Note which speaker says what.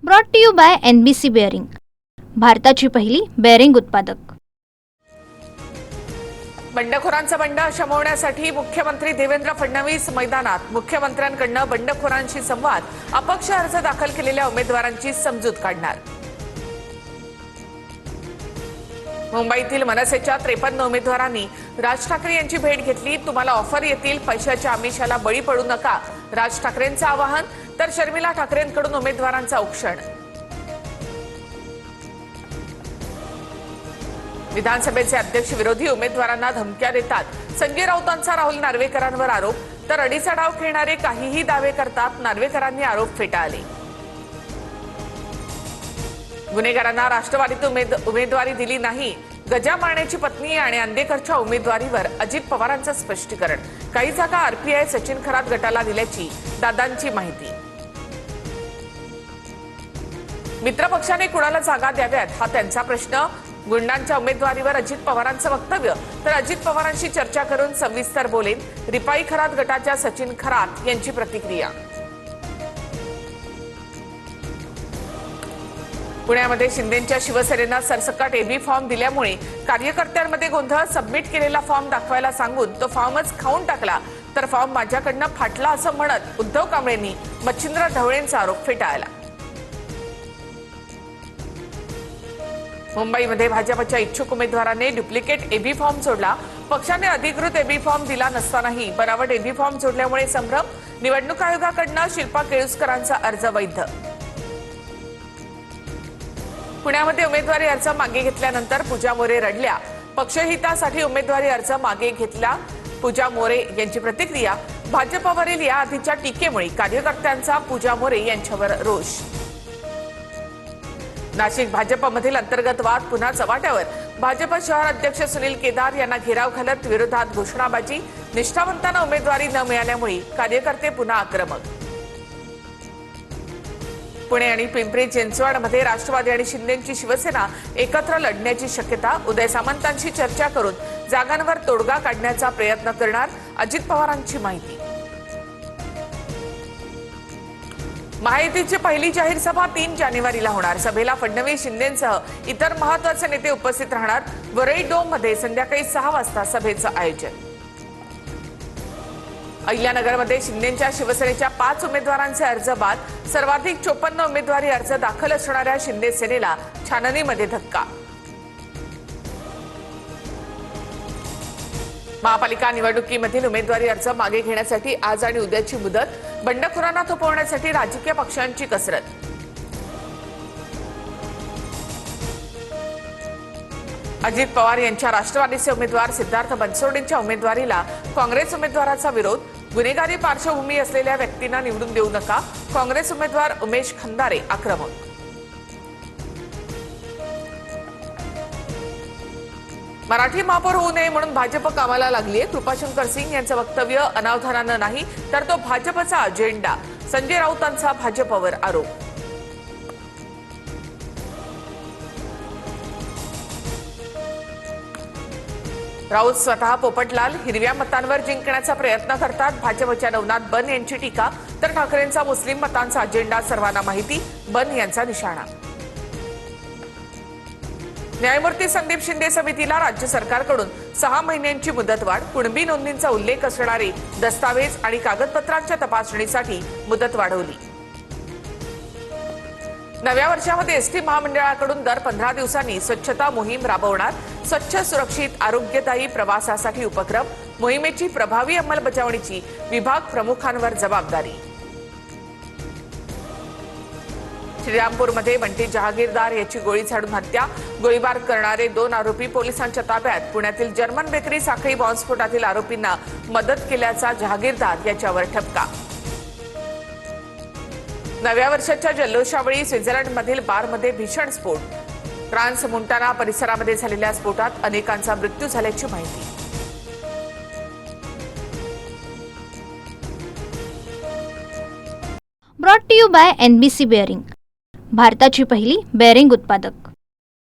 Speaker 1: Brought to you by NBC bearing, भारताची पहिली bearing उत्पादक।
Speaker 2: बंडखोरांचा बंड शमवण्यासाठी मुख्यमंत्री देवेंद्र फडणवीस मैदानात। मुख्यमंत्र्यांकडून बंडखोरांशी संवाद, अपक्ष अर्ज दाखल केलेल्या उमेदवारांची समजूत काढणार। मुंबईतील मनसेच्या 53 उमेदवारांनी राज ठाकरे यांची भेट घेतली। तुम्हाला ऑफर येतील, पैशाच्या आमिषाला बळी पडू नका, राज ठाकरेंचं आवाहन। तर शर्मिला ठाकरेंकडून उमेदवारांचा औक्षण। विधानसभेचे अध्यक्ष विरोधी उमेदवारांना धमक्या देतात। संजय राऊतांचा राहुल नार्वेकरांवर आरोप। तर अडीचा डाव खेळणारे काहीही दावे करतात, नार्वेकरांनी आरोप फेटाळले। गुन्हेगारांना राष्ट्रवादीतून उमेदवारी दिली नाही, गजा मारण्याची पत्नी आणि अंधेकरच्या उमेदवारीवर अजित पवारांचं स्पष्टीकरण। काही जागा RPI सचिन खरात गटाला दिल्याची दादांची माहिती। मित्रपक्षाने कुणाला जागा द्याव्यात हा त्यांचा प्रश्न। गुंडांच्या उमेदवारीवर अजित पवारांचं वक्तव्य। तर अजित पवारांशी चर्चा करून सविस्तर बोलेन, रिपाई खरात गटाच्या सचिन खरात यांची प्रतिक्रिया। पुण्यामध्ये शिंदेंच्या शिवसेनेनं सरसकट AB फॉर्म दिल्यामुळे कार्यकर्त्यांमध्ये गोंधळ। सबमिट केलेला फॉर्म दाखवायला सांगून तो फॉर्मच खाऊन टाकला, तर फॉर्म माझ्याकडनं फाटला असं म्हणत उद्धव कांबळेंनी मच्छिंद्र ढवळेंचा आरोप फेटाळला। मुंबईमध्ये भाजपच्या इच्छुक उमेदवाराने डुप्लिकेट AB फॉर्म जोडला। पक्षाने अधिकृत AB फॉर्म दिला नसतानाही बनावट AB फॉर्म जोडल्यामुळे संभ्रम। निवडणूक आयोगाकडून शिल्पा केळुसकरांचा अर्ज वैध। पुण्यामध्ये उमेदवारी अर्ज मागे घेतल्यानंतर पूजा मोरे रडल्या। पक्षहितासाठी उमेदवारी अर्ज मागे घेतला, पूजा मोरे यांची प्रतिक्रिया। भाजपवरील या आधीच्या टीकेमुळे कार्यकर्त्यांचा पूजा मोरे यांच्यावर रोष। नाशिक भाजपमधील अंतर्गत वाद पुन्हा चव्हाट्यावर। भाजप शहर अध्यक्ष सुनील केदार यांना घेराव घालत विरोधात घोषणाबाजी। निष्ठावंतांना उमेदवारी न मिळाल्यामुळे कार्यकर्ते पुन्हा आक्रमक। पुणे आणि पिंपरी चिंचवडमध्ये राष्ट्रवादी आणि शिंदेंची शिवसेना एकत्र लढण्याची शक्यता। उदय सामंतांशी चर्चा करून जागांवर तोडगा काढण्याचा प्रयत्न करणार, अजित पवारांची माहिती। महायुतीची पहिली जाहीर सभा 3 जानेवारीला होणार। सभेला फडणवीस, शिंदेंसह इतर महत्त्वाचे नेते उपस्थित राहणार। वरळी डोममध्ये संध्याकाळी 6 वाजता सभेचं आयोजन। अहिल्यानगरमध्ये शिंदेंच्या शिवसेनेच्या 5 उमेदवारांचे अर्ज बाद। सर्वाधिक 54 उमेदवारी अर्ज दाखल असणाऱ्या शिंदे सेनेला छाननीमध्ये धक्का। महापालिका निवडणुकीमधील उमेदवारी अर्ज मागे घेण्यासाठी आज आणि उद्याची मुदत। बंडखोरांना थोपवण्यासाठी राजकीय पक्षांची कसरत। अजित पवार यांच्या राष्ट्रवादीचे उमेदवार सिद्धार्थ बनसोडेंच्या उमेदवारीला काँग्रेस उमेदवाराचा विरोध। गुन्हेगारी पार्श्वभूमी असलेल्या व्यक्तींना निवडून देऊ नका, काँग्रेस उमेदवार उमेश खंदारे आक्रमक। मराठी महापौर होऊ नये म्हणून भाजप कामाला लागलीये। कृपाशंकर सिंग यांचं वक्तव्य अनावधानानं नाही, तर तो भाजपचा अजेंडा। संजय राऊतांचा भाजपवर आरोप। राऊत स्वतः पोपटलाल हिरव्या मतांवर जिंकण्याचा प्रयत्न करतात। भाजपच्या नवनाथ बन यांची टीका। तर ठाकरेंचा मुस्लिम मतांचा अजेंडा सर्वांना माहिती, बन यांचा निशाणा। न्यायमूर्ती संदीप शिंदे समितीला राज्य सरकारकडून 6 महिन्यांची मुदतवाढ। कुणबी नोंदींचा उल्लेख असणारे दस्तावेज आणि कागदपत्रांच्या तपासणीसाठी मुदत वाढवली। नव्या वर्षामध्ये एसटी महामंडळाकडून दर 15 दिवसांनी स्वच्छता मोहीम राबवणार। स्वच्छ, सुरक्षित, आरोग्यदायी प्रवासासाठी उपक्रम। मोहिमेची प्रभावी अंमलबजावणीची विभाग प्रमुखांवर जबाबदारी। श्रीरामपूरमध्ये बंटी जहागीरदार याची गोळी झाडून हत्या। गोळीबार करणारे 2 आरोपी पोलिसांच्या ताब्यात। पुण्यातील जर्मन बेकरी साखळी बॉम्बस्फोटातील आरोपींना मदत केल्याचा जहागीरदार याच्यावर ठपका। नव्या वर्षाच्या जल्लोषावेळी स्वित्झर्लंडमधील बारमध्ये भीषण स्फोट। फ्रान्स मोंटाना परिसरामध्ये झालेल्या स्फोटात अनेकांचा मृत्यू झाल्याची माहिती।
Speaker 1: Brought to you by NBC bearing, भारताची पहिली बेअरिंग उत्पादक।